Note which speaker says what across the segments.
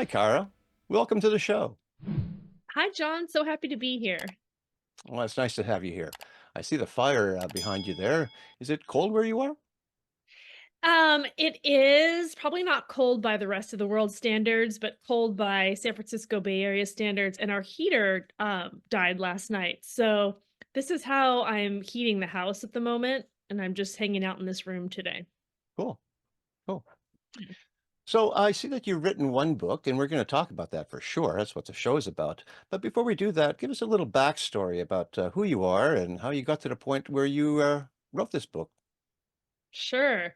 Speaker 1: Hi, Cara. Welcome to the show.
Speaker 2: Hi, John. So happy to be here.
Speaker 1: Well, it's nice to have you here. I see the fire behind you there. Is it cold where you are?
Speaker 2: It is probably not cold by the rest of the world standards, but cold by San Francisco Bay Area standards. And our heater died last night. So this is how I'm heating the house at the moment. And I'm just hanging out in this room today.
Speaker 1: Cool, cool. So I see that you've written one book, and we're going to talk about that for sure. That's what the show is about. But before we do that, give us a little backstory about who you are and how you got to the point where you wrote this book.
Speaker 2: Sure.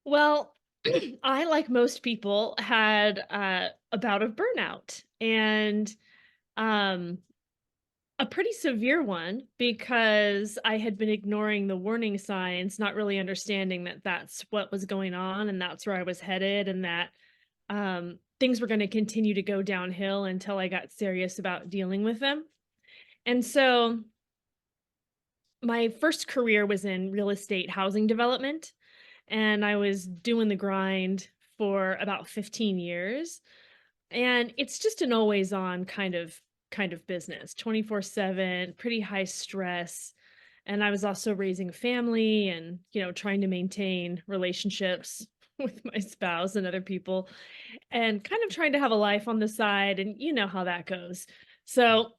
Speaker 2: Well, I, like most people, had a bout of burnout and um, a pretty severe one because I had been ignoring the warning signs, not really understanding that that's what was going on and that's where I was headed, and that things were going to continue to go downhill until I got serious about dealing with them. And so my first career was in real estate housing development, and I was doing the grind for about 15 years. And it's just an always on kind of business, 24/7, pretty high stress. And I was also raising a family and, trying to maintain relationships with my spouse and other people and kind of trying to have a life on the side, and you know how that goes. So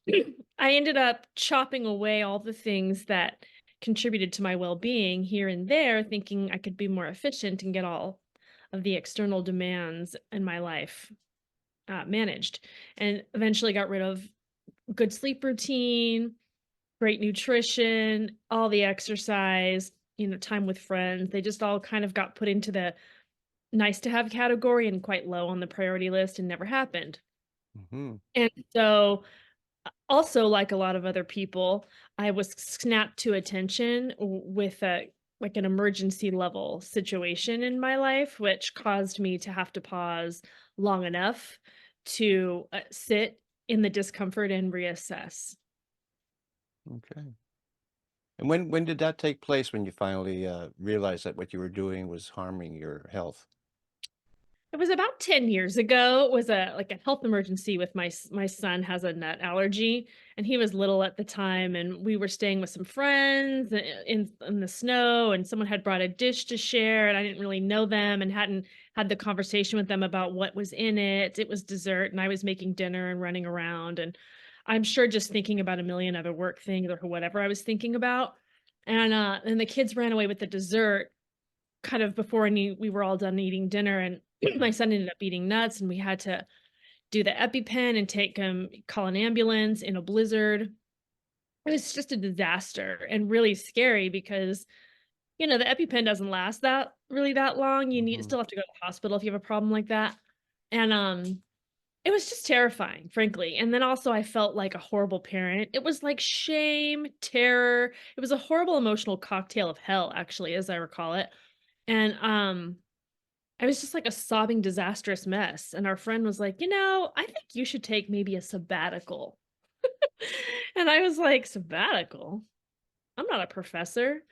Speaker 2: I ended up chopping away all the things that contributed to my well-being here and there, thinking I could be more efficient and get all of the external demands in my life managed, and eventually got rid of good sleep routine, great nutrition, all the exercise, time with friends. They just all kind of got put into the nice to have category and quite low on the priority list and never happened.
Speaker 1: Hmm.
Speaker 2: And so, also, like a lot of other people, I was snapped to attention with a like an emergency level situation in my life, which caused me to have to pause long enough to sit in the discomfort and reassess.
Speaker 1: Okay. And when did that take place when you finally realized that what you were doing was harming your health?
Speaker 2: It was about 10 years ago. It was a health emergency with my son has a nut allergy, and he was little at the time, and we were staying with some friends in the snow, and someone had brought a dish to share, and I didn't really know them and hadn't had the conversation with them about what was in it. It was dessert, and I was making dinner and running around, and I'm sure just thinking about a million other work things or whatever I was thinking about. And the kids ran away with the dessert kind of before I knew we were all done eating dinner, and my son ended up eating nuts, and we had to do the EpiPen and call an ambulance in a blizzard. It was just a disaster and really scary because, the EpiPen doesn't last that long. You need
Speaker 1: Hmm.
Speaker 2: still have to go to the hospital if you have a problem like that. And, it was just terrifying, frankly. And then also I felt like a horrible parent. It was like shame, terror. It was a horrible emotional cocktail of hell, actually, as I recall it. And, I was just like a sobbing, disastrous mess, and our friend was like, I think you should take maybe a sabbatical." And I was like, "Sabbatical? I'm not a professor."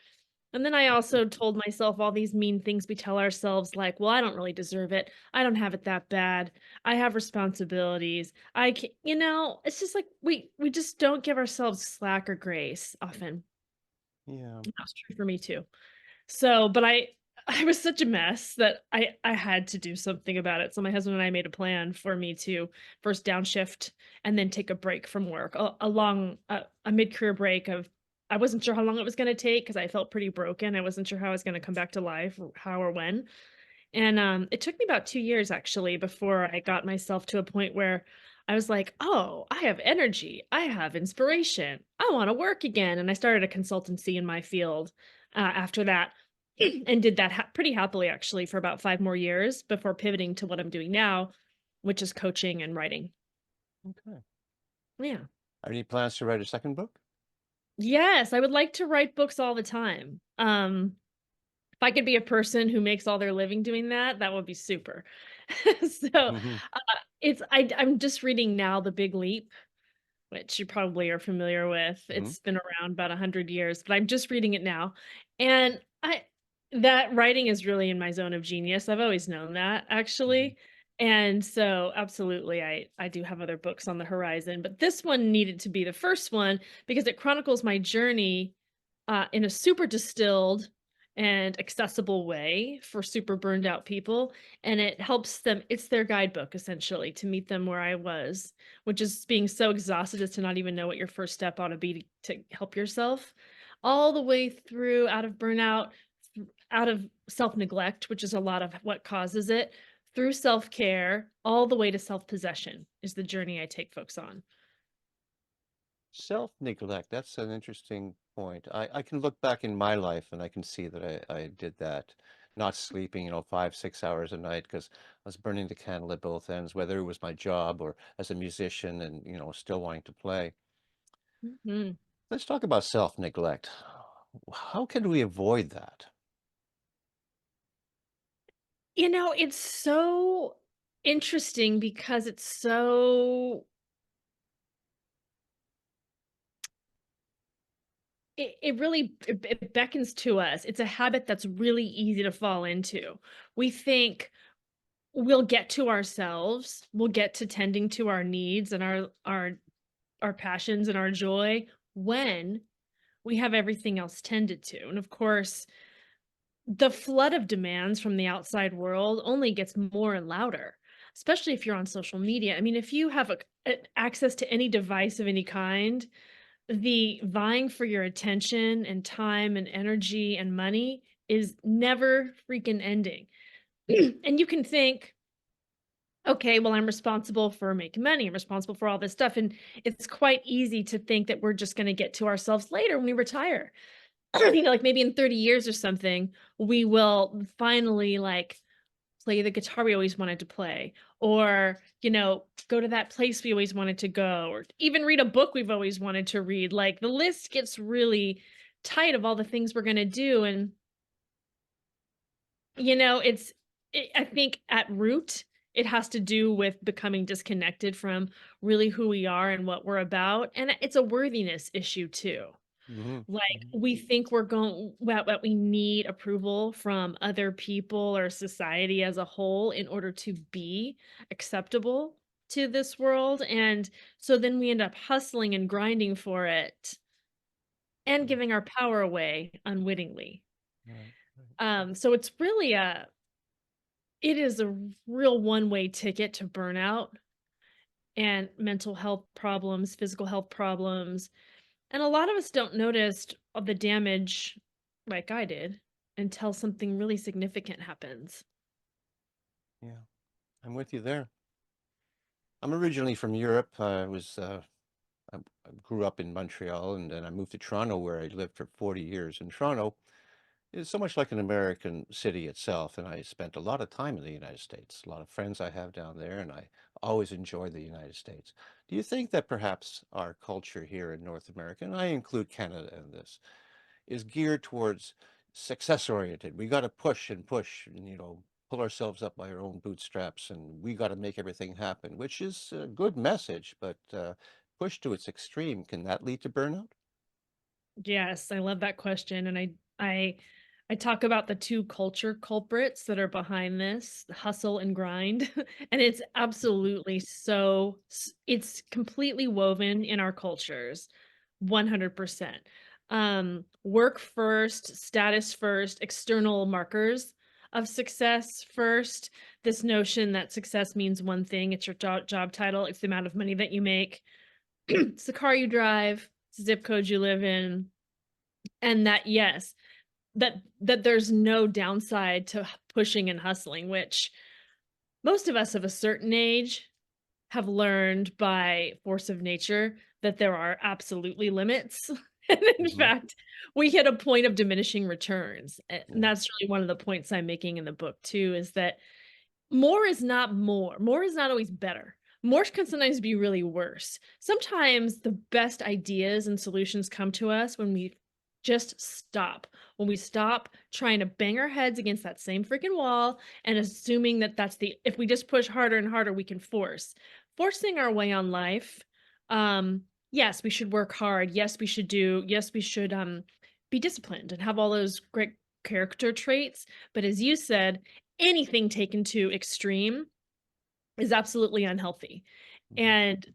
Speaker 2: And then I also told myself all these mean things we tell ourselves, like, "Well, I don't really deserve it. I don't have it that bad. I have responsibilities. I can," it's just like we just don't give ourselves slack or grace often.
Speaker 1: Yeah.
Speaker 2: That's true for me too. So, but I was such a mess that I had to do something about it. So my husband and I made a plan for me to first downshift and then take a break from work, a mid-career break of I wasn't sure how long it was going to take because I felt pretty broken. I wasn't sure how I was going to come back to life, or how or when. And it took me about 2 years actually before I got myself to a point where I was like, "Oh, I have energy. I have inspiration. I want to work again." And I started a consultancy in my field after that and did that pretty happily actually for about 5 more years before pivoting to what I'm doing now, which is coaching and writing.
Speaker 1: Okay.
Speaker 2: Yeah.
Speaker 1: Any plans to write a second book?
Speaker 2: Yes, I would like to write books all the time. If I could be a person who makes all their living doing that, that would be super. So,
Speaker 1: Hmm.
Speaker 2: I'm just reading now The Big Leap, which you probably are familiar with.
Speaker 1: Hmm.
Speaker 2: It's been around about 100 years, but I'm just reading it now. And I that writing is really in my zone of genius. I've always known that
Speaker 1: Hmm.
Speaker 2: actually. And so, absolutely, I do have other books on the horizon, but this one needed to be the first one because it chronicles my journey, in a super distilled and accessible way for super burned out people, and it helps them it's their guidebook, essentially, to meet them where I was, which is being so exhausted as to not even know what your first step ought to be to help yourself, all the way through out of burnout, out of self-neglect, which is a lot of what causes it, through self-care, all the way to self-possession is the journey I take folks on.
Speaker 1: Self-neglect, that's an interesting point. I can look back in my life and I can see that I did that. Not sleeping, 5, 6 hours a night because I was burning the candle at both ends, whether it was my job or as a musician and, still wanting to play.
Speaker 2: Mhm.
Speaker 1: Let's talk about self-neglect. How can we avoid that?
Speaker 2: It's so interesting because it's so it really it beckons to us. It's a habit that's really easy to fall into. We think we'll get to ourselves, we'll get to tending to our needs and our passions and our joy when we have everything else tended to. And of course, the flood of demands from the outside world only gets more and louder, especially if you're on social media. I mean, if you have access to any device of any kind, the vying for your attention and time and energy and money is never freaking ending. And you can think, okay, well, I'm responsible for making money. I'm responsible for all this stuff. And it's quite easy to think that we're just going to get to ourselves later when we retire. Like maybe in 30 years or something, we will finally like play the guitar we always wanted to play, or, go to that place we always wanted to go, or even read a book we've always wanted to read. Like the list gets really tight of all the things we're going to do. And, I think at root, it has to do with becoming disconnected from really who we are and what we're about. And it's a worthiness issue too.
Speaker 1: Hmm.
Speaker 2: Like,
Speaker 1: Hmm.
Speaker 2: we think we're going that we need approval from other people or society as a whole in order to be acceptable to this world, and so then we end up hustling and grinding for it and giving our power away unwittingly.
Speaker 1: Right, right.
Speaker 2: So it is a real one-way ticket to burnout and mental health problems, physical health problems. And a lot of us don't notice the damage like I did until something really significant happens.
Speaker 1: Yeah, I'm with you there. I'm originally from Europe. I grew up in Montreal and then I moved to Toronto where I lived for 40 years. And Toronto is so much like an American city itself. And I spent a lot of time in the United States, a lot of friends I have down there, and I always enjoy the United States. Do you think that perhaps our culture here in North America, and I include Canada in this, is geared towards success oriented? We got to push and push and, pull ourselves up by our own bootstraps and we got to make everything happen, which is a good message, but pushed to its extreme, can that lead to burnout?
Speaker 2: Yes, I love that question, and I talk about the 2 culture culprits that are behind this, the hustle and grind, and it's absolutely it's completely woven in our cultures, 100%. Work first, status first, external markers of success first. This notion that success means one thing, it's your job title, it's the amount of money that you make, it's the car you drive, it's the zip code you live in, and that yes, that there's no downside to pushing and hustling, which most of us of a certain age have learned by force of nature that there are absolutely limits. And in
Speaker 1: Hmm.
Speaker 2: fact, we hit a point of diminishing returns. And
Speaker 1: Yeah.
Speaker 2: that's really one of the points I'm making in the book too, is that more is not more. More is not always better. More can sometimes be really worse. Sometimes the best ideas and solutions come to us when we just stop. When we stop trying to bang our heads against that same freaking wall and assuming that if we just push harder and harder, we can forcing our way on life. Yes, we should work hard. Yes, we should be disciplined and have all those great character traits. But as you said, anything taken to extreme is absolutely unhealthy.
Speaker 1: Mhm.
Speaker 2: And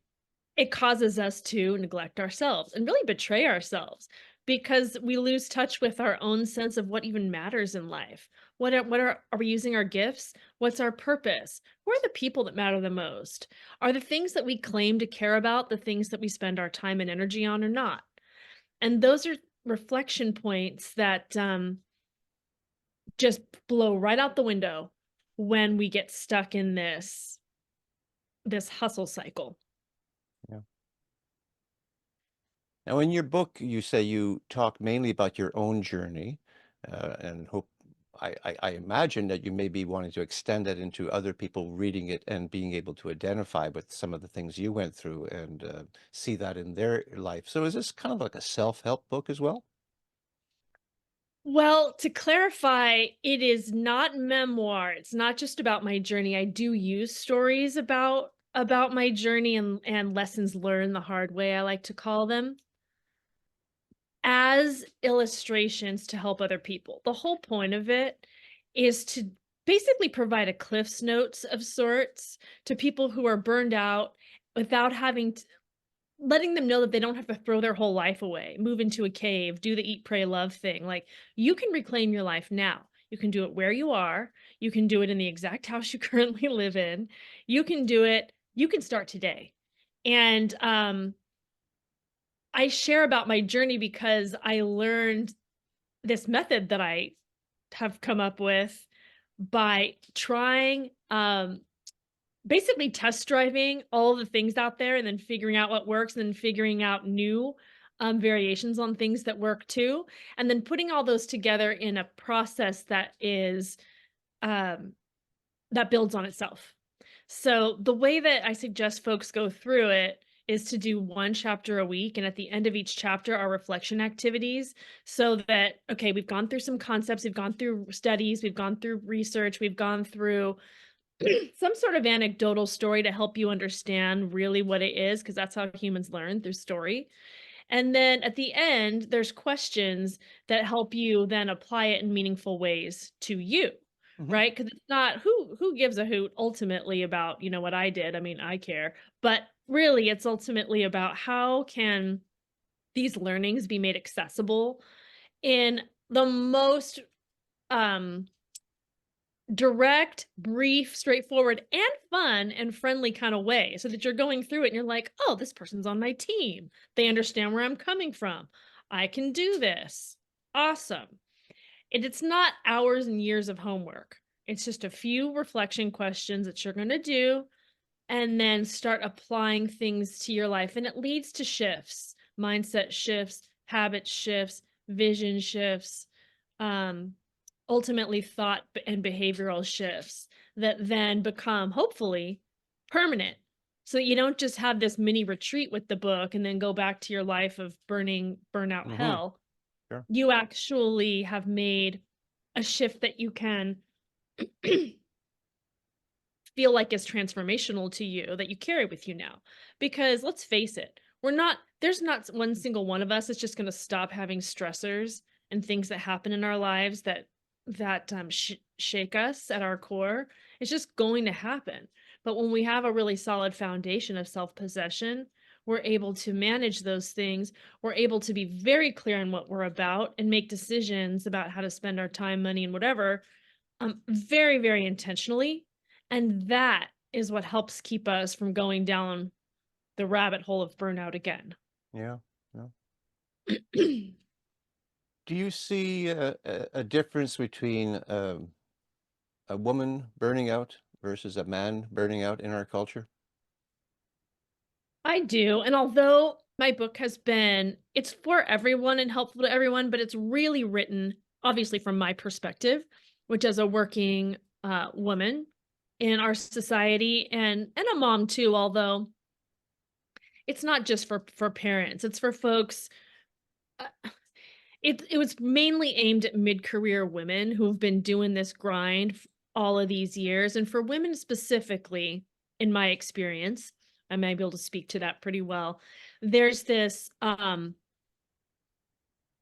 Speaker 2: it causes us to neglect ourselves and really betray ourselves because we lose touch with our own sense of what even matters in life. Are we using our gifts? What's our purpose? Who are the people that matter the most? Are the things that we claim to care about the things that we spend our time and energy on or not? And those are reflection points that just blow right out the window when we get stuck in this hustle cycle.
Speaker 1: Yeah. Now, in your book, you say you talk mainly about your own journey, and hope I imagine that you may be wanting to extend that into other people reading it and being able to identify with some of the things you went through and see that in their life. So, is this kind of like a self-help book as well?
Speaker 2: Well, to clarify, it is not memoir. It's not just about my journey. I do use stories about my journey and lessons learned the hard way, I like to call them, as illustrations to help other people. The whole point of it is to basically provide a cliff's notes of sorts to people who are burned out without letting them know that they don't have to throw their whole life away, move into a cave, do the eat, pray, love thing. Like, you can reclaim your life now. You can do it where you are. You can do it in the exact house you currently live in. You can start today. And I share about my journey because I learned this method that I have come up with by trying basically test driving all the things out there and then figuring out what works and then figuring out new variations on things that work too, and then putting all those together in a process um, that builds on itself. So the way that I suggest folks go through it is to do one chapter a week, and at the end of each chapter are reflection activities, so that, okay, we've gone through some concepts, we've gone through studies, we've gone through research, we've gone through some sort of anecdotal story to help you understand really what it is, because that's how humans learn, through story. And then at the end, there's questions that help you then apply it in meaningful ways to you,
Speaker 1: Hmm.
Speaker 2: right? Because it's not who gives a hoot ultimately about, what I did. I mean, I care, but really it's ultimately about how can these learnings be made accessible in the most um direct, brief, straightforward, and fun and friendly kind of way so that you're going through it and you're like, oh, this person's on my team. They understand where I'm coming from. I can do this. Awesome. And it's not hours and years of homework. It's just a few reflection questions that you're going to do and then start applying things to your life. And it leads to shifts, mindset shifts, habit shifts, vision shifts, um, ultimately and behavioral shifts that then become hopefully permanent. So you don't just have this mini retreat with the book and then go back to your life of burnout
Speaker 1: Hmm.
Speaker 2: hell.
Speaker 1: Sure.
Speaker 2: You actually have made a shift that you can feel like is transformational to you that you carry with you now. Because let's face it, there's not one single one of us that's just going to stop having stressors and things that happen in our lives that shake us at our core. It's just going to happen. But when we have a really solid foundation of self-possession, we're able to manage those things. We're able to be very clear on what we're about and make decisions about how to spend our time, money, and whatever very, very intentionally, and that is what helps keep us from going down the rabbit hole of burnout again.
Speaker 1: Yeah. Yeah. Do you see a difference between a woman burning out versus a man burning out in our culture?
Speaker 2: I do, and although my book it's for everyone and helpful to everyone, but it's really written, obviously, from my perspective, which as a working, woman in our society and a mom too, although it's not just for parents, it's for folks. It was mainly aimed at mid-career women who've been doing this grind all of these years, and for women specifically, in my experience, I may be able to speak to that pretty well. There's this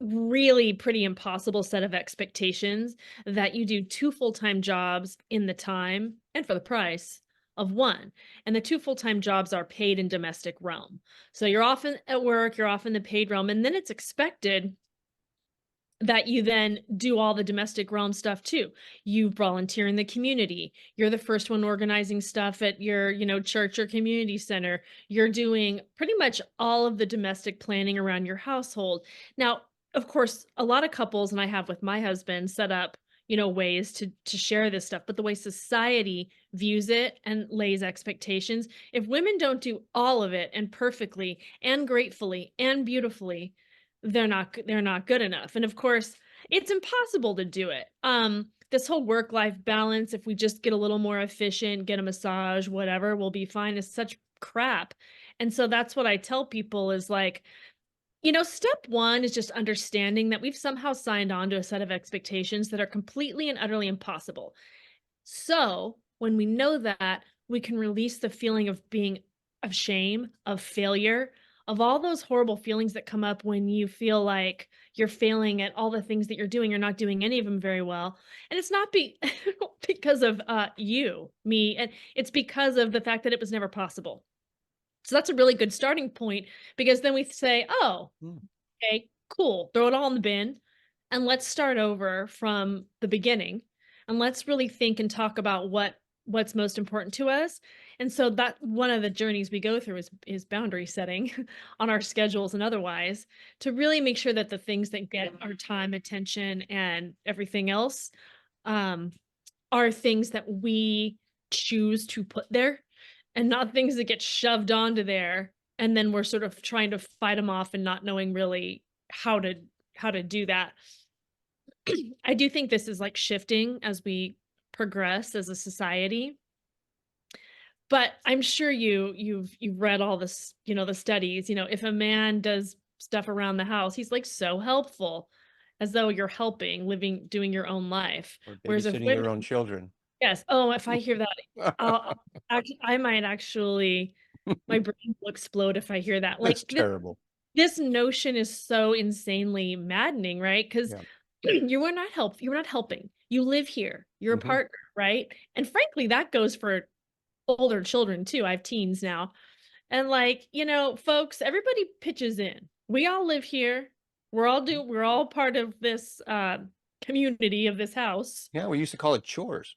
Speaker 2: really pretty impossible set of expectations that you do two full-time jobs in the time and for the price of one. And the two full-time jobs are paid and domestic realm. So you're often at work, you're off in the paid realm, and then it's expected that you then do all the domestic realm stuff too. You volunteer in the community. You're the first one organizing stuff at your, church or community center. You're doing pretty much all of the domestic planning around your household. Now, of course, a lot of couples, and I have with my husband, set up, ways to share this stuff, but the way society views it and lays expectations, if women don't do all of it and perfectly and gratefully and beautifully, they're not good enough, and of course, it's impossible to do it. This whole work-life balance, if we just get a little more efficient, get a massage, whatever, we'll be fine, is such crap, and so that's what I tell people is like, step 1 is just understanding that we've somehow signed on to a set of expectations that are completely and utterly impossible. So, when we know that, we can release the feeling of shame, of failure, of all those horrible feelings that come up when you feel like you're failing at all the things that you're doing, you're not doing any of them very well. And it's not because of me, and it's because of the fact that it was never possible. So that's a really good starting point because then we say, "Oh,
Speaker 1: Mm.
Speaker 2: okay, cool. Throw it all in the bin and let's start over from the beginning. And let's really think and talk about what's most important to us." And so that one of the journeys we go through is boundary setting on our schedules and otherwise to really make sure that the things that get our time, attention, and everything else um, are things that we choose to put there and not things that get shoved onto there and then we're sort of trying to fight them off and not knowing really how to do that. I do think this is like shifting as we progress as a society, but I'm sure you've read all this, the studies, if a man does stuff around the house, he's like so helpful as though you're helping living doing your own life.
Speaker 1: Or
Speaker 2: Whereas if
Speaker 1: babysitting
Speaker 2: women
Speaker 1: your own children.
Speaker 2: yes. Oh, if I hear that, I might actually my brain will explode if I hear that.
Speaker 1: That's
Speaker 2: Like,
Speaker 1: terrible.
Speaker 2: this notion is so insanely maddening, right? Because
Speaker 1: Yeah.
Speaker 2: you're not helping. You live here. You're a
Speaker 1: Mhm.
Speaker 2: partner, right? And frankly, that goes for older children too. I have teens now. And like, folks, everybody pitches in. We all live here. We're all part of this community of this house.
Speaker 1: Yeah, we used to call it chores.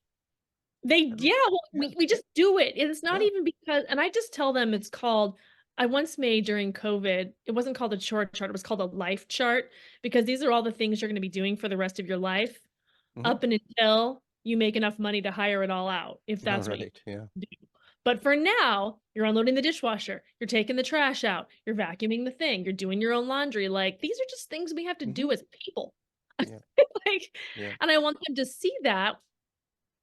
Speaker 2: Yeah, well,
Speaker 1: Yeah,
Speaker 2: we just do it, and it's not
Speaker 1: yeah.
Speaker 2: even because and I just tell them it's called I once made during COVID, it wasn't called a chore chart, it was called a life chart, because these are all the things you're gonna be doing for the rest of your life,
Speaker 1: Mhm.
Speaker 2: up and until you make enough money to hire it all out, if that's what you
Speaker 1: Alright, yeah.
Speaker 2: do. But for now, you're unloading the dishwasher, you're taking the trash out, you're vacuuming the thing, you're doing your own laundry, like, these are just things we have to
Speaker 1: Mhm.
Speaker 2: do as people.
Speaker 1: Yeah,
Speaker 2: Like,
Speaker 1: yeah.
Speaker 2: and I want them to see that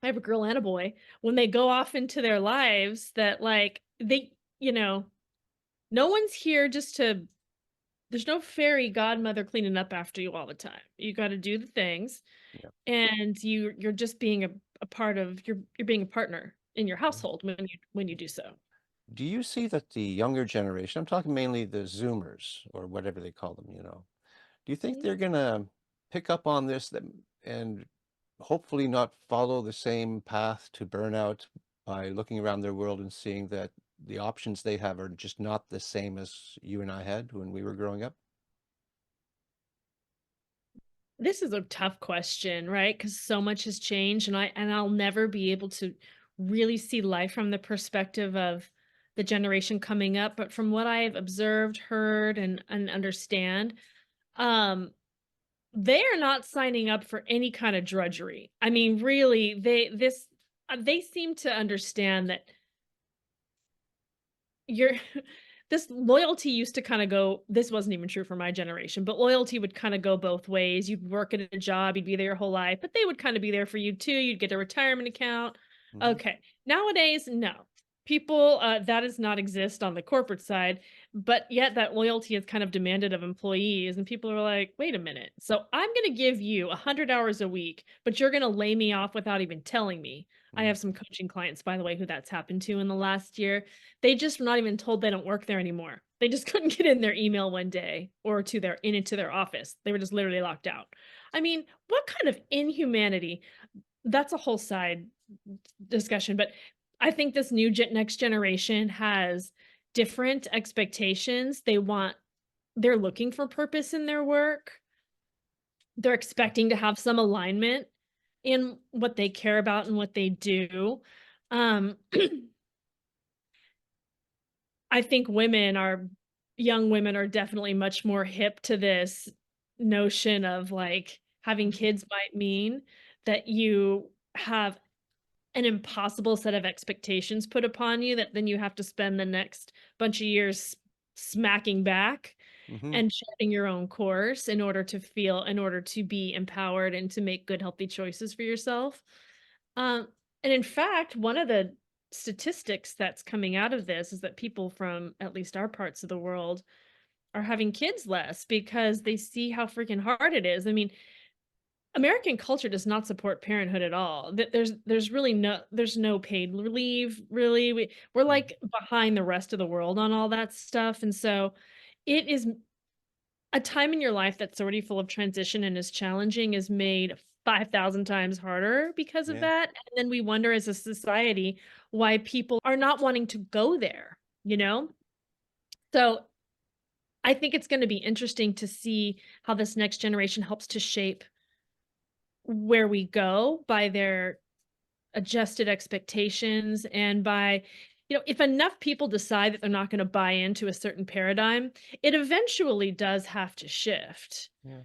Speaker 2: I have a girl and a boy, when they go off into their lives that, like, no one's here just to there's no fairy godmother cleaning up after you all the time. You gotta do the things,
Speaker 1: Yeah.
Speaker 2: and you're just being a part of you're being a partner in your
Speaker 1: Yeah.
Speaker 2: household when you do so.
Speaker 1: Do you see that the younger generation, I'm talking mainly the Zoomers or whatever they call them, do you think
Speaker 2: Mhm.
Speaker 1: they're gonna pick up on this and hopefully not follow the same path to burnout by looking around their world and seeing that the options they have are just not the same as you and I had when we were growing up?
Speaker 2: This is a tough question, right? Because so much has changed, and I'll never be able to really see life from the perspective of the generation coming up, but from what I've observed, heard, and understand, um, they are not signing up for any kind of drudgery. I mean, really, they seem to understand that you're this loyalty used to kinda go this wasn't even true for my generation, but loyalty would kinda go both ways. You'd work at a job, you'd be there your whole life, but they would kinda be there for you too. You'd get a retirement account.
Speaker 1: Mhm.
Speaker 2: Okay. Nowadays, no. People, that does not exist on the corporate side, but yet that loyalty is kind of demanded of employees, and people are like, "Wait a minute. So I'm gonna give you 100 hours a week, but you're gonna lay me off without even telling me." I
Speaker 1: Mhm.
Speaker 2: have some coaching clients, by the way, who that's happened to in the last year. They just were not even told they don't work there anymore. They just couldn't get in their email one day or into their office. They were just literally locked out. I mean, what kind of inhumanity? That's a whole side discussion, but I think this next generation has different expectations. They're looking for purpose in their work. They're expecting to have some alignment in what they care about and what they do. Um, I think young women are definitely much more hip to this notion of like having
Speaker 1: Mhm.
Speaker 2: kids might mean that you have an impossible set of expectations put upon you that then you have to spend the next bunch of years smacking back
Speaker 1: Mhm.
Speaker 2: and charting your own course in order to be empowered and to make good healthy choices for yourself. Um, and in fact, one of the statistics that's coming out of this is that people from at least our parts of the world are having kids less because they see how freaking hard it is. I mean, American culture does not support parenthood at all. There's really there's no paid leave really. We're
Speaker 1: Mhm.
Speaker 2: like behind the rest of the world on all that stuff, and so it is a time in your life that's already full of transition and is challenging is made 5,000 times harder because of
Speaker 1: Yeah.
Speaker 2: that, and then we wonder as a society why people are not wanting to go there, you know? So, I think it's gonna be interesting to see how this next generation helps to shape where we go by their adjusted expectations and by if enough people decide that they're not gonna buy into a certain paradigm, it eventually does have to shift.
Speaker 1: Yeah.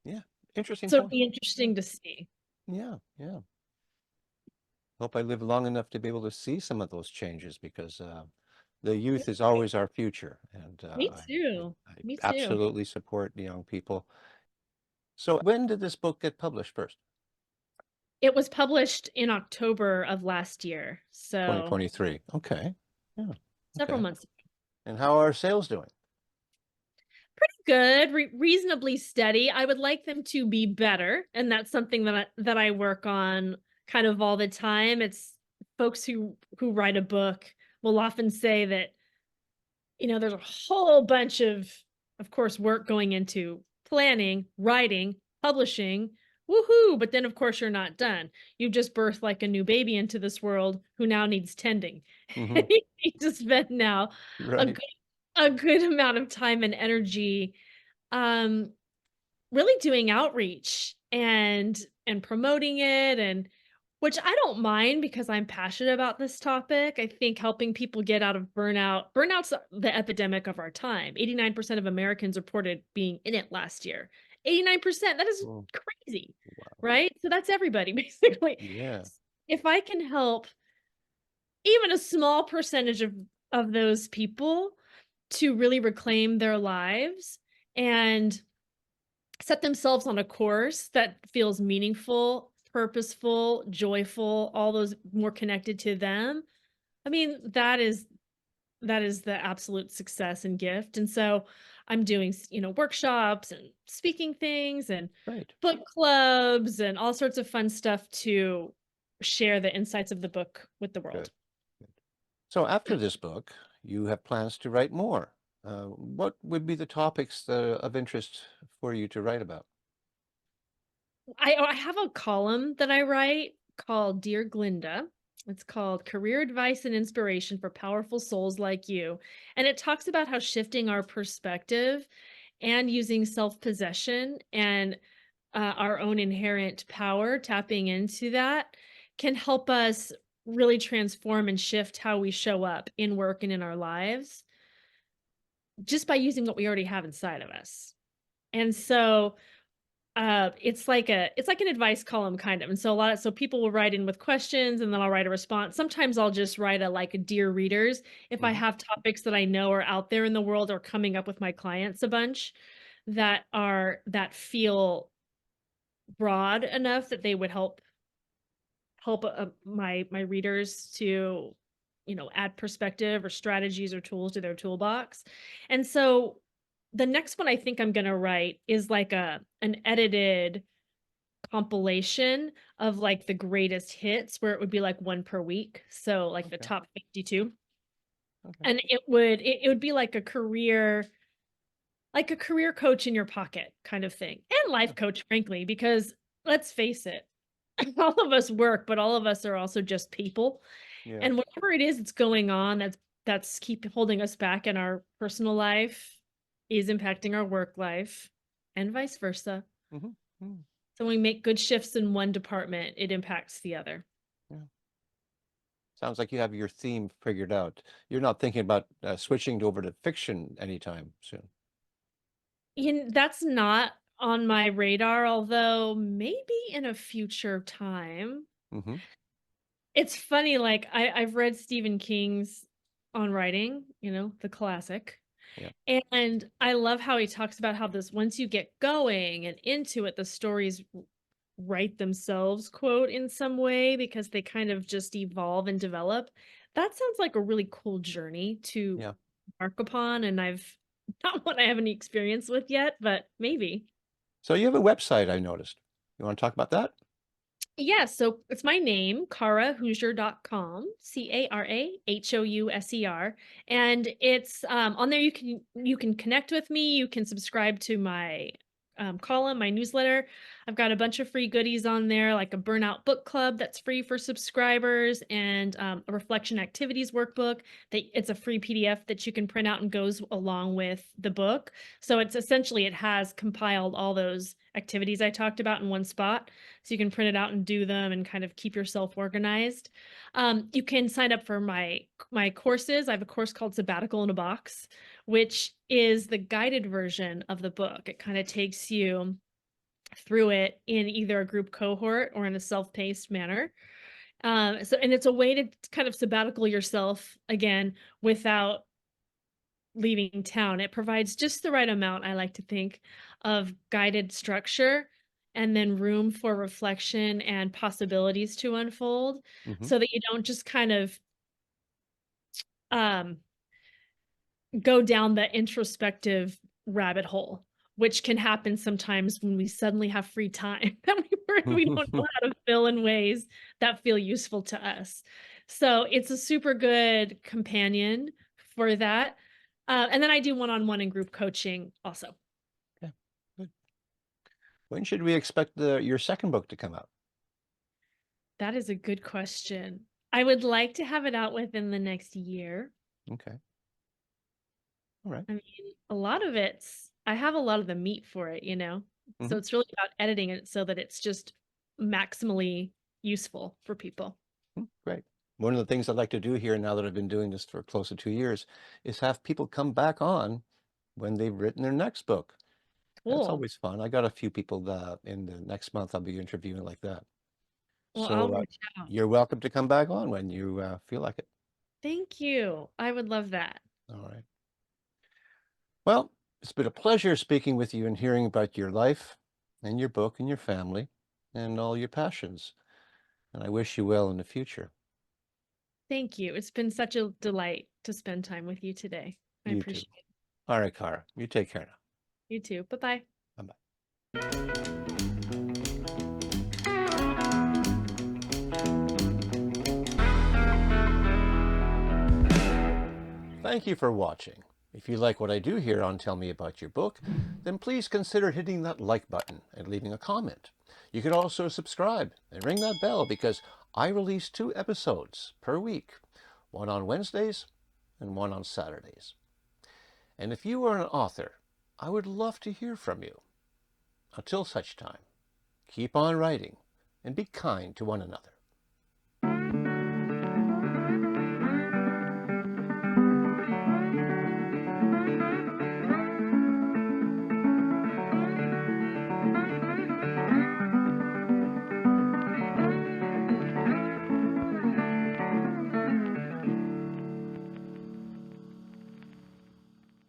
Speaker 1: Yeah. Interesting
Speaker 2: So it'd
Speaker 1: point.
Speaker 2: be
Speaker 1: Yeah.
Speaker 2: interesting to see.
Speaker 1: Yeah. Yeah. Hope I live long enough to be able to see some of those changes because the youth is always our future, and
Speaker 2: Me too.
Speaker 1: I
Speaker 2: Me too.
Speaker 1: absolutely support the young people. So, when did this book get published first?
Speaker 2: It was published in October of last year, so
Speaker 1: 2023. Okay. Yeah.
Speaker 2: several
Speaker 1: Okay.
Speaker 2: months.
Speaker 1: And how are sales doing?
Speaker 2: Pretty good, reasonably steady. I would like them to be better, and that's something that I work on kind of all the time. It's folks who write a book will often say that, there's a whole bunch of course, work going into planning, writing, publishing. Woohoo! But then, of course, you're not done. You've just birthed like a new baby into this world who now needs tending.
Speaker 1: Hmm.
Speaker 2: And you need to spend now a
Speaker 1: Right.
Speaker 2: good, a good amount of time and energy um really doing outreach and promoting it, and which I don't mind because I'm passionate about this topic. I think helping people get out of burnout. Burnout's the epidemic of our time. 89% of Americans reported being in it last year. 89%, that is
Speaker 1: Oh,
Speaker 2: crazy,
Speaker 1: wow.
Speaker 2: right? So that's everybody basically.
Speaker 1: Yeah.
Speaker 2: If I can help even a small percentage of those people to really reclaim their lives and set themselves on a course that feels meaningful, purposeful, joyful, all those more connected to them. I mean, that is the absolute success and gift. And so I'm doing, workshops and speaking things and
Speaker 1: Great.
Speaker 2: book clubs and all sorts of fun stuff to share the insights of the book with the world.
Speaker 1: Good. Good. So, after this book, you have plans to write more. What would be the topics of interest for you to write about?
Speaker 2: I have a column that I write called Dear Glinda. It's called Career Advice and Inspiration for Powerful Souls Like You. And it talks about how shifting our perspective and using self possession and our own inherent power, tapping into that, can help us really transform and shift how we show up in work and in our lives just by using what we already have inside of us. And so it's like an advice column kind of, and so people will write in with questions, and then I'll write a response. Sometimes I'll just write a dear readers if I
Speaker 1: Hmm.
Speaker 2: have topics that I know are out there in the world or coming up with my clients a bunch that feel broad enough that they would help my readers to add perspective or strategies or tools to their toolbox. And so the next one I think I'm going to write is like a an edited compilation of, like, the greatest hits where it would be, like, 1 per week, so, like, the
Speaker 1: Okay.
Speaker 2: top 52,
Speaker 1: Okay.
Speaker 2: and it would be like a career coach in your pocket kind of thing, and
Speaker 1: Yeah.
Speaker 2: life coach, frankly, because let's face it, all of us work, but all of us are also just people,
Speaker 1: Yeah.
Speaker 2: And whatever it is that's going on that's keep holding us back in our personal life is impacting our work life and vice versa.
Speaker 1: Mhm. Mm.
Speaker 2: So when we make good shifts in one department, it impacts the other.
Speaker 1: Yeah. Sounds like you have your theme figured out. You're not thinking about switching over to fiction anytime soon.
Speaker 2: That's not on my radar, although maybe in a future time.
Speaker 1: Hmm.
Speaker 2: It's funny, like I've read Stephen King's On Writing, the classic.
Speaker 1: Yeah.
Speaker 2: And I love how he talks about how this once you get going and into it, the stories write themselves, quote, in some way because they kind of just evolve and develop. That sounds like a really cool journey to
Speaker 1: Yeah.
Speaker 2: embark upon, and I've not one I have any experience with yet, but maybe.
Speaker 1: So you have a website, I noticed. You want to talk about that?
Speaker 2: Yeah, so it's my name, carahouser.com, Carahouser, and it's on there you can connect with me, you can subscribe to my column, my newsletter. I've got a bunch of free goodies on there, like a burnout book club that's free for subscribers, and a reflection activities workbook that it's a free PDF that you can print out and goes along with the book. So it's essentially it has compiled all those activities I talked about in one spot so you can print it out and do them and kind of keep yourself organized. You can sign up for my courses. I have a course called Sabbatical in a Box, which is the guided version of the book. It kind of takes you through it in either a group cohort or in a self-paced manner. And it's a way to kind of sabbatical yourself again without leaving town. It provides just the right amount, I like to think, of guided structure and then room for reflection and possibilities to unfold
Speaker 1: Hmm.
Speaker 2: so that you don't just kind of um, go down the introspective rabbit hole, which can happen sometimes when we suddenly have free time that we don't know how to fill in ways that feel useful to us. So it's a super good companion for that. And then I do one-on-one and group coaching also.
Speaker 1: Okay. Good. When should we expect your second book to come out?
Speaker 2: That is a good question. I would like to have it out within the next year.
Speaker 1: Okay. All right.
Speaker 2: I mean, I have a lot of the meat for it. So
Speaker 1: Hmm.
Speaker 2: it's really about editing it so that it's just maximally useful for people.
Speaker 1: Great. One of the things I'd like to do here now that I've been doing this for close to 2 years is have people come back on when they've written their next book. That's
Speaker 2: Cool.
Speaker 1: always fun. I got a few people that in the next month I'll be interviewing like that.
Speaker 2: Well, I'll
Speaker 1: So
Speaker 2: reach out.
Speaker 1: you're welcome to come back on when you feel like it.
Speaker 2: Thank you. I would love that.
Speaker 1: All right. Well, it's been a pleasure speaking with you and hearing about your life and your book and your family and all your passions. And I wish you well in the future.
Speaker 2: Thank you. It's been such a delight to spend time with you today. I
Speaker 1: You too.
Speaker 2: appreciate it.
Speaker 1: All right, Cara. You take care now.
Speaker 2: You too. Bye-bye.
Speaker 1: Bye-bye. Thank you for watching. If you like what I do here on Tell Me About Your Book, then please consider hitting that like button and leaving a comment. You can also subscribe and ring that bell because I release 2 episodes per week, one on Wednesdays and one on Saturdays. And if you are an author, I would love to hear from you. Until such time, keep on writing and be kind to one another.